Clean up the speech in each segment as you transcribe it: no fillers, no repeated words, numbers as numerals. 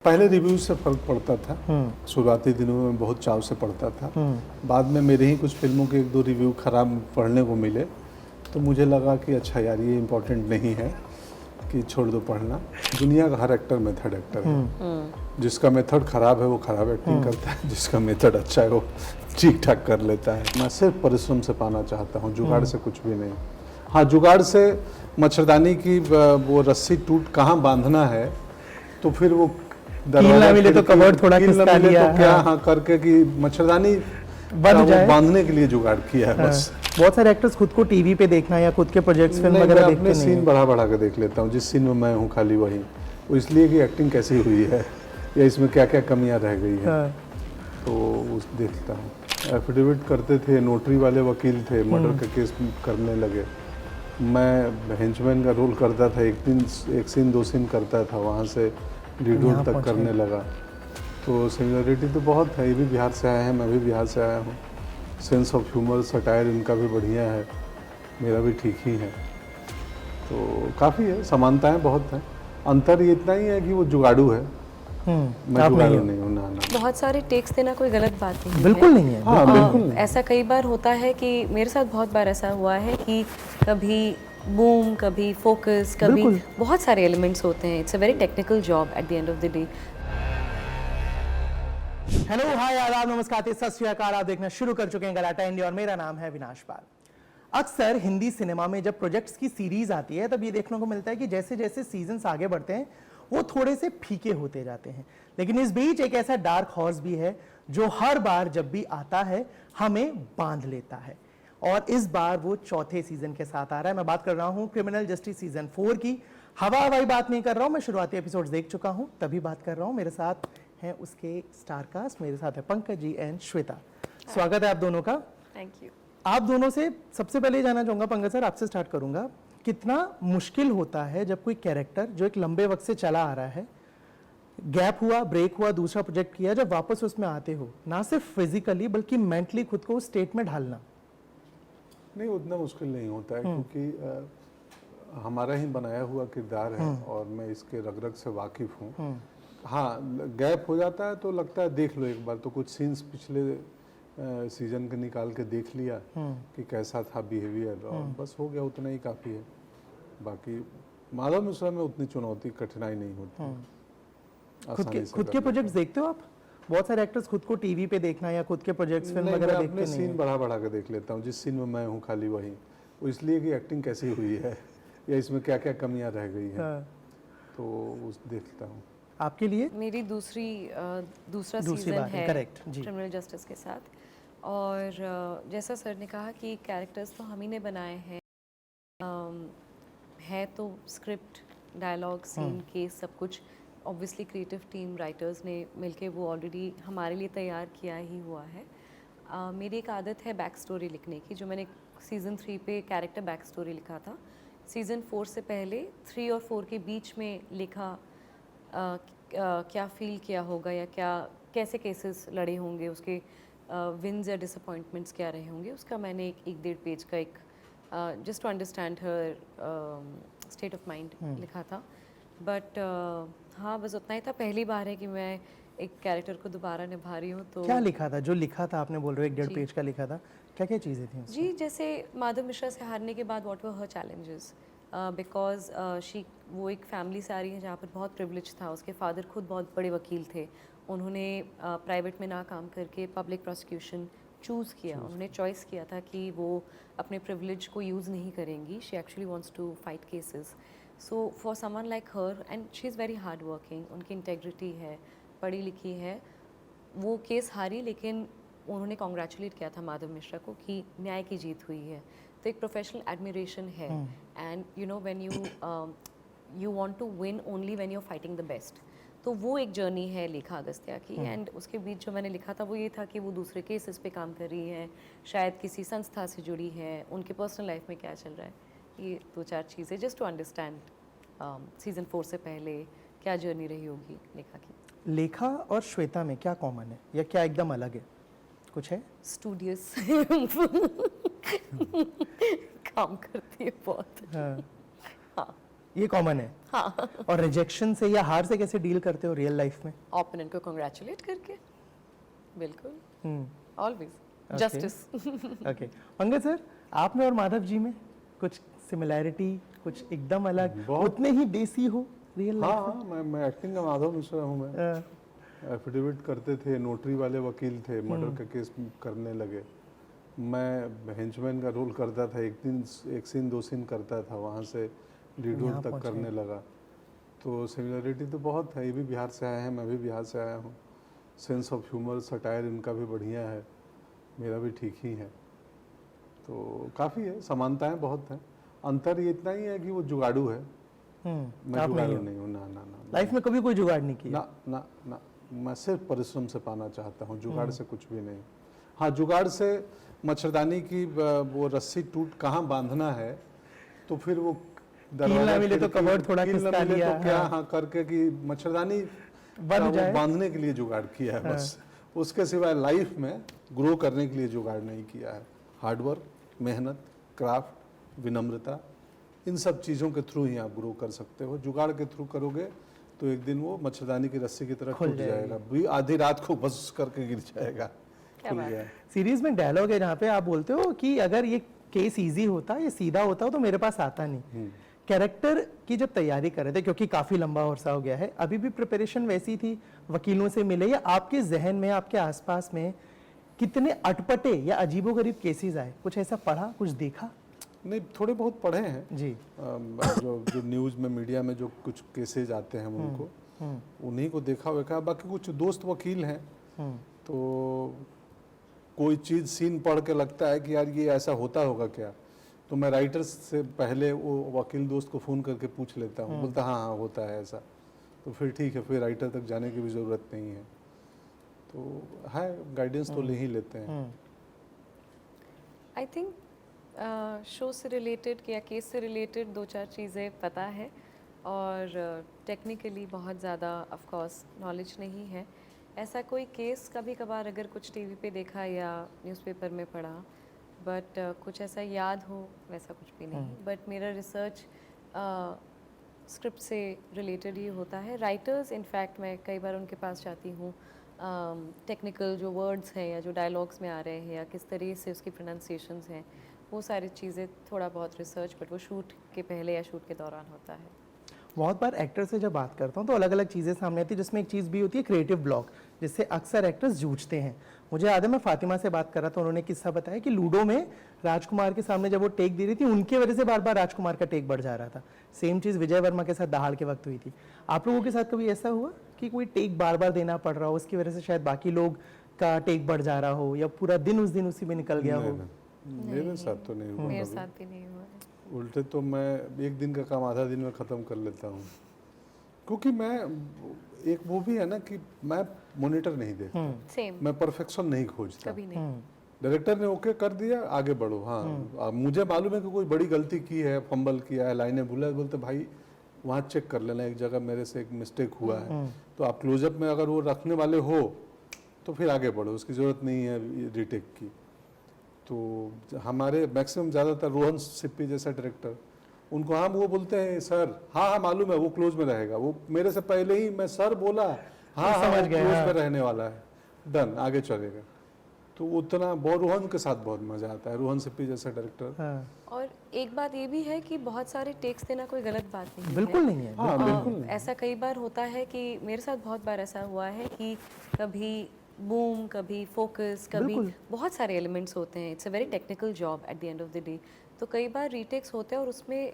पहले रिव्यू से फर्क पड़ता था। शुरुआती दिनों में बहुत चाव से पढ़ता था। बाद में मेरे ही कुछ फिल्मों के एक दो रिव्यू खराब पढ़ने को मिले तो मुझे लगा कि अच्छा यार ये इम्पोर्टेंट नहीं है कि छोड़ दो पढ़ना। दुनिया का हर एक्टर मेथड एक्टर है। जिसका मेथड खराब है वो खराब एक्टिंग करता है, जिसका मेथड अच्छा है वो ठीक ठाक कर लेता है। मैं सिर्फ परिश्रम से पाना चाहता हूँ, जुगाड़ से कुछ भी नहीं। हाँ, जुगाड़ से मच्छरदानी की वो रस्सी टूट कहाँ बांधना है तो फिर वो दरवाजा मिले तो कवर्ड थोड़ा खिसका लिया तो क्या हाँ करके कि मच्छरदानी बंद जाए, बांधने के लिए जुगाड़ किया है बस। बहुत सारे एक्टर्स खुद को टीवी पे देखना या खुद के प्रोजेक्ट्स फिल्म वगैरह देखते नहीं। सीन बढ़ा के देख लेता हूँ, जिस सीन में मैं हूँ खाली वही, वो इसलिए कि एक्टिंग कैसी हुई है या इसमें क्या क्या कमियां रह गई है तो उस देखता हूँ। एफिडेविट करते थे, नोटरी वाले वकील थे, मर्डर का केस करने लगे। मैं हेंचमैन का रोल करता था, एक सीन दो सीन करता था, वहाँ से लीडर तक करने लगा। तो सिमिलरिटी तो बहुत है। ये भी बिहार से आए हैं, मैं भी बिहार से आया हूँ। सेंस ऑफ ह्यूमर, सटायर इनका भी बढ़िया है, मेरा भी ठीक ही है। तो काफ़ी है, समानताएं बहुत हैं। अंतर ये इतना ही है कि वो जुगाड़ू है, मैं जुगाड़ू नहीं हूँ। ना बहुत सारे टेक्स देना कोई गलत बात नहीं है। बिल्कुल नहीं है। हाँ, बिल्कुल नहीं। ऐसा कई बार होता है कि मेरे साथ बहुत बार ऐसा हुआ है कि कभी बूम, कभी फोकस, कभी बहुत सारे एलिमेंट्स होते हैं। It's a very technical job at the end of the day. Hello, hi, आदाब, नमस्कार, सत श्री अकाल। आप देखना शुरू कर चुके हैं गलाटा इंडिया और मेरा नाम है विनाश पाल। अक्सर हिंदी सिनेमा में जब प्रोजेक्ट्स की सीरीज आती है तब ये देखने को मिलता है कि जैसे जैसे सीजन्स आगे बढ़ते हैं वो थोड़े से फीके होते जाते हैं। लेकिन इस बीच एक ऐसा डार्क हॉर्स भी है जो हर बार जब भी आता है हमें बांध लेता है, और इस बार वो चौथे सीजन के साथ आ रहा है। मैं बात कर रहा हूं क्रिमिनल जस्टिस सीजन 4 की। हवाई बात नहीं कर रहा हूं, मैं शुरुआती एपिसोड्स देख चुका हूं तभी बात कर रहा हूं। मेरे साथ हैं उसके स्टार कास्ट, मेरे साथ है पंकज जी एंड श्वेता। स्वागत है आप दोनों का। Thank you. आप दोनों से सबसे पहले जानना चाहूंगा, पंकज सर आपसे स्टार्ट करूंगा, कितना मुश्किल होता है जब कोई कैरेक्टर जो एक लंबे वक्त से चला आ रहा है, गैप हुआ, ब्रेक हुआ, दूसरा प्रोजेक्ट किया, जब वापस उसमें आते हो, ना सिर्फ फिजिकली बल्कि मेंटली खुद को उस स्टेट में ढालना? नहीं, उतना मुश्किल नहीं होता है क्योंकि हमारा ही बनाया हुआ किरदार है और मैं इसके रग रग से वाकिफ हूँ। हाँ, गैप हो जाता है तो लगता है देख लो एक बार, तो कुछ सीन्स पिछले सीजन के निकाल के देख लिया कि कैसा था बिहेवियर, और बस हो गया, उतना ही काफ़ी है। बाकी माधव मिश्रा में उतनी चुनौती, कठिनाई नहीं होती। खुद के प्रोजेक्ट्स देखते हो आप? बहुत सारे एक्टर्स खुद को टीवी पे देखना या खुद के प्रोजेक्ट्स फिल्म वगैरह देखते नहीं। सीन बढ़ा के देख लेता हूँ, जिस सीन में मैं हूँ खाली वही, वो इसलिए कि एक्टिंग कैसी हुई है या इसमें क्या क्या कमियां रह गई हैं तो उस देखता हूँ। आपके लिए मेरी दूसरा सीजन है क्रिमिनल जस्टिस के साथ, और जैसा सर ने कहा कि कैरेक्टर्स तो हम ही ने बनाए हैं, है तो स्क्रिप्ट, डायलॉग, सीन, केस, सब कुछ ऑब्वियसली क्रिएटिव टीम, राइटर्स ने मिलके वो ऑलरेडी हमारे लिए तैयार किया ही हुआ है। मेरी एक आदत है बैक स्टोरी लिखने की, जो मैंने सीज़न 3 पे कैरेक्टर बैक स्टोरी लिखा था। सीज़न 4 से पहले 3 और 4 के बीच में लिखा क्या फील किया होगा या कैसे केसेस लड़े होंगे, उसके विन्स या डिसअपॉइंटमेंट्स क्या रहे होंगे, उसका मैंने एक डेढ़ पेज का एक just to understand her state of mind लिखा था। बट हाँ, बस उतना ही था। पहली बार है कि मैं एक कैरेक्टर को दोबारा निभा रही हूँ। तो क्या लिखा था? जो लिखा था आपने, बोल रहे हो एक डेढ़ पेज का लिखा था, क्या क्या चीज़ें थी उसमें? जी, जैसे माधव मिश्रा से हारने के बाद what were her challenges, because वो एक फैमिली से आ रही है जहाँ पर बहुत प्रिविलेज था। उसके फादर खुद बहुत बड़े वकील थे, उन्होंने प्राइवेट में ना काम करके पब्लिक प्रोसिक्यूशन चूज़ किया। उन्होंने चॉइस किया था कि वो अपने प्रिविलेज को यूज़ नहीं करेंगी, she actually wants to fight cases. So for someone like her, and she is very hard working, उनकी इंटेग्रिटी है, पढ़ी लिखी है, वो केस हारी लेकिन उन्होंने कॉन्ग्रेचुलेट किया था माधव मिश्रा को कि न्याय की जीत हुई है। तो एक प्रोफेशनल एडमिरेशन है, and you know when you want to win only when you are fighting the best. तो वो एक जर्नी है लेखा अगस्त्या की। एंड उसके बीच जो मैंने लिखा था वो ये था कि वो दूसरे केसेस पे काम कर रही है, शायद किसी संस्था से जुड़ी है, उनके पर्सनल लाइफ में क्या चल रहा है, ये 2-4 चीज़ें जस्ट टू अंडरस्टैंड सीज़न 4 से पहले क्या जर्नी रही होगी लेखा की। लेखा और श्वेता में क्या कॉमन है या क्या एकदम अलग है? कुछ है? स्टूडियस काम करती है बहुत। हाँ, ये कॉमन है। हाँ और रिजेक्शन से या हार से कैसे डील करते हो रियल लाइफ में? ओपोनेंट को कंग्रेचुलेट करके, बिल्कुल, हम्म, always justice. Okay. Pankaj sir, आप में और माधव जी में कुछ सिमिलैरिटी, कुछ एकदम अलग, बहुत। उतने ही देसी हो रियल हाँ लाइफ हाँ, मैं एक्टिंग का माधव मिश्रा हूँ। मैं में? एफिडेविट करते थे, नोटरी वाले वकील थे, मर्डर का केस करने लगे। मैं हेंचमैन का रोल करता था, एक सीन 2 सीन करता था, वहाँ से लीड रोल यहाँ तक पहुँचे। करने लगा। तो सिमिलरिटी तो बहुत है, ये भी बिहार से आए हैं, मैं भी बिहार से आया हूँ। सेंस ऑफ ह्यूमर, सटायर इनका भी बढ़िया है, मेरा भी ठीक ही है। तो काफ़ी है, समानताएं बहुत हैं। अंतर ये इतना ही है कि वो जुगाड़ू है, मैं आप जुगाड़ू हो। नहीं हूँ। ना ना ना लाइफ में कभी कोई जुगाड़ नहीं किया? ना ना ना, मैं सिर्फ परिश्रम से पाना चाहता हूँ, जुगाड़ से कुछ भी नहीं। हाँ, जुगाड़ से मच्छरदानी की वो रस्सी टूट कहाँ बांधना है, तो फिर वो कील ना मिले तो खिड़की, कवर थोड़ा कील ना खिसका मिले लिया, तो क्या, हाँ। हाँ करके कि मच्छरदानी बंध का वो जाए। बांधने के लिए जुगाड़ किया है बस। उसके सिवाय लाइफ में ग्रो करने के लिए जुगाड़ नहीं किया है। हार्डवर्क, मेहनत, क्राफ्ट, विनम्रता, इन सब चीज़ों के थ्रू ही आप ग्रो कर सकते हो। जुगाड़ के थ्रू करोगे तो एक दिन वो मच्छरदानी की रस्सी की तरह खुल टूट जाएगा, भी आधी रात को बस करके गिर जाएगा, क्या खुल बात गया। सीरीज में डायलॉग है जहाँ पे आप बोलते हो कि अगर ये केस इजी होता, ये सीधा होता तो मेरे पास आता नहीं। कैरेक्टर की जब तैयारी कर रहे थे, क्योंकि काफी लंबा अरसा हो गया है, अभी भी प्रिपरेशन वैसी थी, वकीलों से मिले, या आपके जहन में, आपके आसपास में कितने अटपटे या अजीबोगरीब केसेस आए? कुछ ऐसा पढ़ा, कुछ देखा? नहीं, थोड़े बहुत पढ़े हैं। जी। जो न्यूज़ में, मीडिया में जो कुछ केसेज आते हैं उनको, उन्हीं को देखा हुआ है। बाकी कुछ दोस्त वकील हैं, तो कोई चीज़ सीन पढ़ के लगता है कि यार ये ऐसा होता होगा क्या, तो मैं राइटर्स से पहले वो वकील दोस्त को फ़ोन करके पूछ लेता हूँ, बोलता हाँ हाँ होता है ऐसा, तो फिर ठीक है, फिर राइटर तक जाने की भी ज़रूरत नहीं है। तो है, गाइडेंस तो ले ही लेते हैं। आई थिंक शो से रिलेटेड या केस से रिलेटेड 2-4 चीज़ें पता है, और टेक्निकली बहुत ज़्यादा ऑफ कोर्स नॉलेज नहीं है। ऐसा कोई केस कभी कभार अगर कुछ टीवी पे देखा या न्यूज़पेपर में पढ़ा, बट कुछ ऐसा याद हो वैसा कुछ भी नहीं। बट मेरा रिसर्च स्क्रिप्ट से रिलेटेड ही होता है। राइटर्स इनफैक्ट मैं कई बार उनके पास जाती हूँ, टेक्निकल जो वर्ड्स हैं या जो डायलॉग्स में आ रहे हैं या किस तरीके से उसकी प्रोनाउंसिएशंस हैं, वो सारी चीज़ें थोड़ा बहुत रिसर्च, बट वो शूट के पहले या शूट के दौरान होता है। बहुत बार एक्टर से जब बात करता हूँ तो अलग अलग चीज़ें सामने आती है, जिसमें एक चीज़ भी होती है क्रिएटिव ब्लॉक, जिससे अक्सर एक्टर्स जूझते हैं। मुझे याद है मैं फातिमा से बात कर रहा था, उन्होंने किस्सा बताया कि लूडो में राजकुमार के सामने जब वो टेक दे रही थी, उनके वजह से बार बार राजकुमार का टेक बढ़ जा रहा था। सेम चीज़ विजय वर्मा के साथ दहाड़ के वक्त हुई थी। आप लोगों के साथ कभी ऐसा हुआ कि कोई टेक बार बार देना पड़ रहा हो, उसकी वजह से शायद बाकी लोग का टेक बढ़ जा रहा हो, या पूरा दिन उस दिन उसी में निकल गया हो? मेरे साथ तो नहीं हुआ मेरे कभी। साथ भी नहीं हुआ है। उल्टे तो मैं एक दिन का काम आधा दिन में ख़त्म कर लेता हूँ, क्योंकि मैं एक वो भी है ना कि मैं मॉनिटर नहीं देखता, सेम, मैं परफेक्शन नहीं खोजता। कभी नहीं। डायरेक्टर ने ओके कर दिया, आगे बढ़ो। हाँ, अब मुझे मालूम है कि कोई बड़ी गलती की है, फंबल किया है, लाइनें भूला है, बोलते भाई वहाँ चेक कर लेना, एक जगह मेरे से एक मिस्टेक हुआ है, तो आप क्लोजअप में अगर वो रखने वाले हो तो फिर आगे बढ़ो, उसकी ज़रूरत नहीं है रीटेक की। तो हमारे मैक्सिमम ज़्यादातर रोहन सिप्पी जैसा डायरेक्टर, उनको हम वो बोलते हैं सर, हाँ हाँ मालूम है वो क्लोज में रहेगा, वो मेरे से पहले ही मैं सर बोला, हाँ हाँ समझ गए, क्लोज हाँ। में रहने वाला है, डन, आगे चलेगा। तो उतना बहुत रोहन के साथ बहुत मज़ा आता है, रोहन सिप्पी जैसा डायरेक्टर। हाँ, और एक बात ये भी है कि बहुत सारे टेक्स देना कोई गलत बात नहीं बिल्कुल नहीं है। हाँ बिल्कुल नहीं। ऐसा कई बार होता है कि मेरे साथ बहुत बार ऐसा हुआ है कि कभी बूम, कभी फोकस, कभी बिल्कुल। बहुत सारे एलिमेंट्स होते हैं। It's a very technical job at the end of the day. तो कई बार रीटेक्स होते हैं और उसमें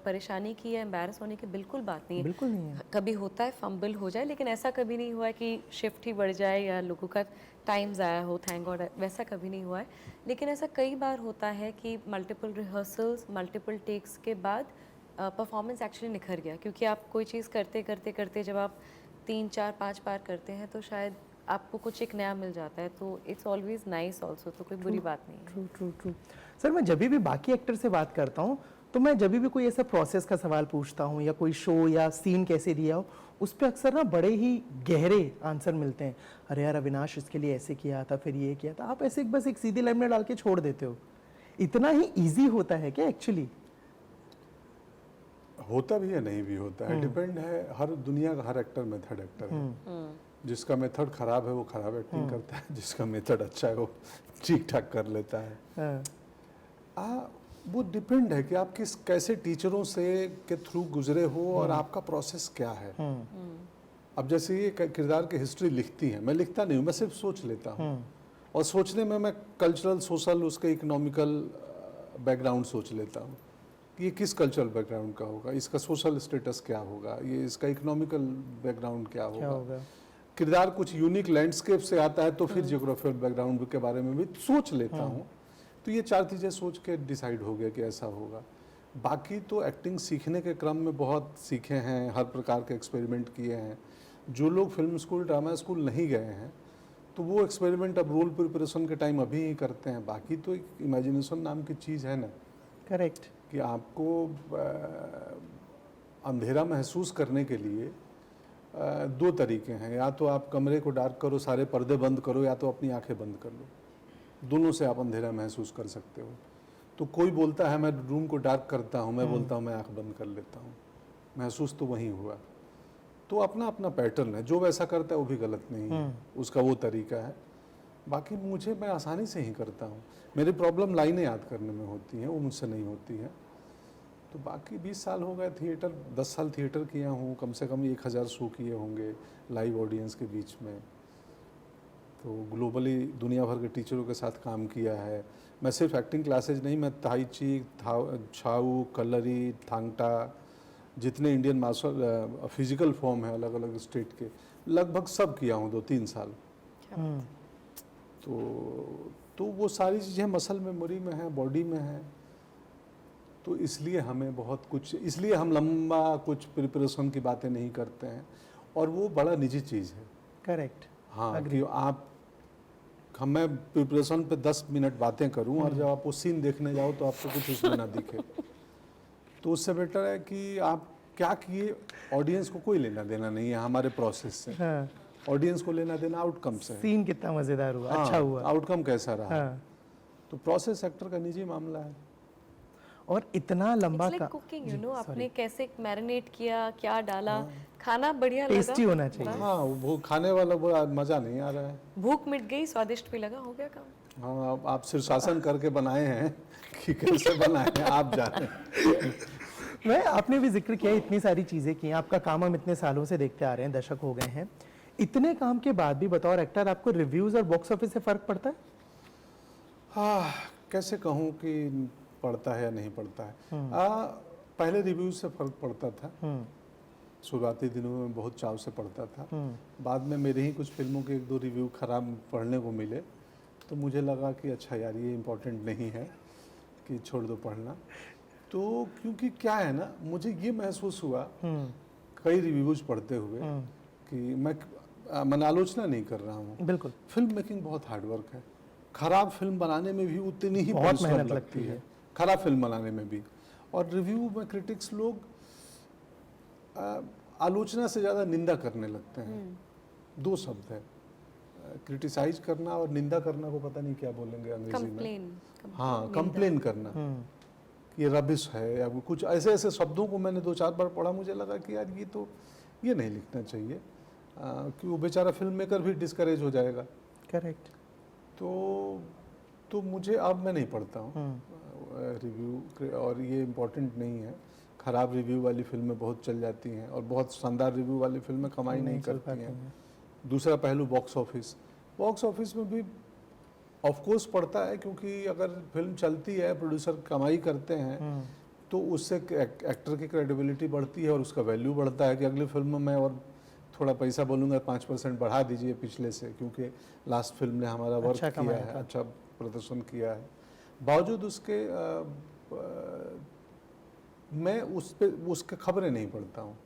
परेशानी की या एम्बैरस होने की बिल्कुल बात नहीं है। बिल्कुल नहीं है। कभी होता है फंबल हो जाए, लेकिन ऐसा कभी नहीं हुआ है कि शिफ्ट ही बढ़ जाए या लोगों का टाइम ज़ाया हो, थैंक गॉड, वैसा कभी नहीं हुआ है। लेकिन ऐसा कई बार होता है कि मल्टीपल रिहर्सल्स, मल्टीपल टेक्स के बाद परफॉर्मेंस एक्चुअली निखर गया, क्योंकि आप कोई चीज़ करते करते करते जब आप 3, 4, 5 बार करते हैं तो शायद आपको कुछ एक नया मिल जाता है। तो इट्स ऑलवेज नाइस ऑल्सो, तो कोई बुरी बात नहीं है। True true true. सर, मैं जब भी बाकी एक्टर से बात करता हूँ तो मैं जब भी कोई ऐसा प्रोसेस का सवाल पूछता हूँ या कोई शो या सीन कैसे दिया हो, उस पर अक्सर ना बड़े ही गहरे आंसर मिलते हैं। अरे यार अविनाश इसके लिए ऐसे किया था, फिर ये किया था। आप ऐसे बस एक सीधी लाइन में डाल के छोड़ देते हो। इतना ही ईजी होता है क्या एक्चुअली? होता भी है नहीं भी होता है, डिपेंड है। हर दुनिया का हर एक्टर मेथड एक्टर है। जिसका मेथड खराब है वो खराब एक्टिंग करता है, जिसका मेथड अच्छा है वो ठीक ठाक कर लेता है। वो डिपेंड है कि आप किस कैसे टीचरों से के थ्रू गुजरे हो और आपका प्रोसेस क्या है। अब जैसे ये किरदार की हिस्ट्री लिखती है, मैं लिखता नहीं हूँ, मैं सिर्फ सोच लेता हूँ। और सोचने में मैं कल्चरल, सोशल, उसके इकोनॉमिकल बैकग्राउंड सोच लेता हूँ कि ये किस कल्चरल बैकग्राउंड का होगा, इसका सोशल स्टेटस क्या होगा, ये इसका इकोनॉमिकल बैकग्राउंड क्या होगा। किरदार कुछ यूनिक लैंडस्केप से आता है तो फिर जियोग्राफिकल बैकग्राउंड के बारे में भी सोच लेता हूँ। तो ये 4 चीज़ें सोच के डिसाइड हो गया कि ऐसा होगा। बाकी तो एक्टिंग सीखने के क्रम में बहुत सीखे हैं, हर प्रकार के एक्सपेरिमेंट किए हैं। जो लोग फिल्म स्कूल, ड्रामा स्कूल नहीं गए हैं तो वो एक्सपेरिमेंट अब रोल प्रिपरेशन के टाइम अभी ही करते हैं। बाकी तो एक इमेजिनेशन नाम की चीज़ है ना। करेक्ट। कि आपको अंधेरा महसूस करने के लिए 2 तरीके हैं, या तो आप कमरे को डार्क करो, सारे पर्दे बंद करो, या तो अपनी आंखें बंद कर लो। दोनों से आप अंधेरा महसूस कर सकते हो। तो कोई बोलता है मैं रूम को डार्क करता हूँ, मैं बोलता हूँ मैं आंख बंद कर लेता हूँ, महसूस तो वही हुआ। तो अपना अपना पैटर्न है, जो वैसा करता है वो भी गलत नहीं है, उसका वो तरीका है। बाकी मैं आसानी से ही करता हूँ। मेरी प्रॉब्लम लाइनें याद करने में होती हैं, वो मुझसे नहीं होती हैं। तो बाकी 20 साल हो गए थिएटर, 10 साल थिएटर किया हूँ, कम से कम 1000 शो किए होंगे लाइव ऑडियंस के बीच में। तो ग्लोबली दुनिया भर के टीचरों के साथ काम किया है। मैं सिर्फ एक्टिंग क्लासेज नहीं, मैं ताई ची, छाऊ, कलरी, थांगटा, जितने इंडियन मार्शल फिजिकल फॉर्म है अलग अलग स्टेट के, लगभग सब किया हूँ 2-3 साल। तो वो सारी चीज़ें मसल मेमोरी में है, बॉडी में है। तो इसलिए हमें बहुत कुछ, इसलिए हम लंबा कुछ प्रिपरेशन की बातें नहीं करते हैं, और वो बड़ा निजी चीज़ है। करेक्ट। हाँ, कि मैं प्रिपरेशन पे 10 मिनट बातें करूं और जब आप वो सीन देखने जाओ तो आपको कुछ उसमें ना दिखे। तो उससे बेटर है कि आप क्या किए, ऑडियंस को कोई लेना देना नहीं है हमारे प्रोसेस से। हाँ। ऑडियंस को लेना देना आउटकम से। सीन कितना मजेदार हुआ, हाँ, अच्छा हुआ, आउटकम कैसा रहा। हाँ। तो प्रोसेस एक्टर का निजी मामला है। और इतना लंबा It's like cooking, you know, आपने कैसे मैरिनेट किया, क्या डाला, खाना बढ़िया लगा, टेस्टी होना चाहिए। हाँ, वो खाने वाला वो मज़ा नहीं आ रहा है। भूख मिट गई, स्वादिष्ट भी लगा, हो गया काम। हाँ, आप शीर्षासन करके बनाए हैं कि कैसे बनाए हैं आप जाने। मैं आपने भी जिक्र किया, इतनी सारी चीजें की, आपका काम हम इतने सालों से देखते आ रहे हैं, दशक हो गए हैं। इतने काम के बाद भी बतौर एक्टर आपको रिव्यूज और बॉक्स ऑफिस से फर्क पड़ता है? हाँ, कैसे कहूँ कि पड़ता है या नहीं पड़ता है। पहले रिव्यूज से फर्क पड़ता था। शुरुआती दिनों में बहुत चाव से पढ़ता था। बाद में मेरे ही कुछ फिल्मों के 1-2 रिव्यू खराब पढ़ने को मिले, तो मुझे लगा कि अच्छा यार ये इम्पोर्टेंट नहीं है, कि छोड़ दो पढ़ना। तो क्योंकि क्या है ना, मुझे ये महसूस हुआ कई रिव्यूज पढ़ते हुए कि मैं आलोचना नहीं कर रहा हूँ, बिल्कुल, फिल्म मेकिंग बहुत हार्ड वर्क है। खराब फिल्म बनाने में भी उतनी ही बहुत मेहनत मेहनत लगती है, खराब फिल्म बनाने में भी। और रिव्यू में क्रिटिक्स लोग आलोचना से ज़्यादा निंदा करने लगते हैं। 2 शब्द है, क्रिटिसाइज करना और निंदा करना को पता नहीं क्या बोलेंगे अंग्रेजी में। हाँ, कंप्लेन करना कि ये रबिश है, या कुछ ऐसे ऐसे शब्दों को मैंने 2-4 बार पढ़ा। मुझे लगा कि यार ये नहीं लिखना चाहिए, कि वो बेचारा फिल्म मेकर भी डिस्करेज हो जाएगा। करेक्ट। तो मुझे अब मैं नहीं पढ़ता हूँ रिव्यू, और ये इम्पोर्टेंट नहीं है। ख़राब रिव्यू वाली फिल्में बहुत चल जाती हैं और बहुत शानदार रिव्यू वाली फिल्में कमाई नहीं करती हैं। दूसरा पहलू बॉक्स ऑफिस में भी ऑफ कोर्स पड़ता है, क्योंकि अगर फिल्म चलती है, प्रोड्यूसर कमाई करते हैं, तो उससे एक्टर की क्रेडिबिलिटी बढ़ती है और उसका वैल्यू बढ़ता है कि अगली फिल्म में और थोड़ा पैसा बोलूँगा, 5% बढ़ा दीजिए पिछले से, क्योंकि लास्ट फिल्म ने हमारा वर्क किया है, अच्छा प्रदर्शन किया है। बावजूद उसके मैं उसके खबरें नहीं पढ़ता हूँ,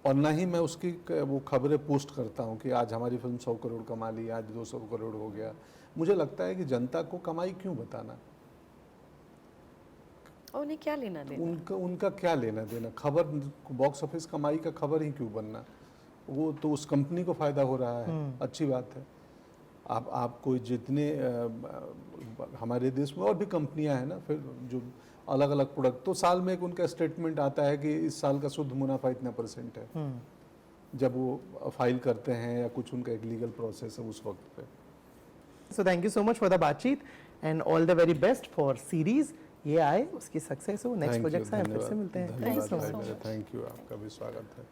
और ना ही मैं उसकी वो खबरें पोस्ट करता हूँ कि आज हमारी फिल्म 100 करोड़ कमा ली, आज 200 करोड़ हो गया। मुझे लगता है कि जनता को कमाई क्यों बताना, और उन्हें क्या लेना देना, उनका क्या लेना देना। खबर, बॉक्स ऑफिस कमाई का खबर ही क्यों बनना, वो तो उस कंपनी को फ़ायदा हो रहा है, अच्छी बात है। आप कोई जितने हमारे देश में और भी कंपनियां हैं ना, फिर जो अलग अलग प्रोडक्ट, तो साल में एक उनका स्टेटमेंट आता है कि इस साल का शुद्ध मुनाफा इतना % है, जब वो फाइल करते हैं या कुछ उनका एक लीगल प्रोसेस है उस वक्त पे। So thank you so much for the बातचीत and all the very best for series. ये आए, उसकी सक्सेस हो, नेक्स्ट प्रोजेक्ट आए, फिर से मिलते हैं। Thank you so much. Thank you, आपका भी स्वागत है।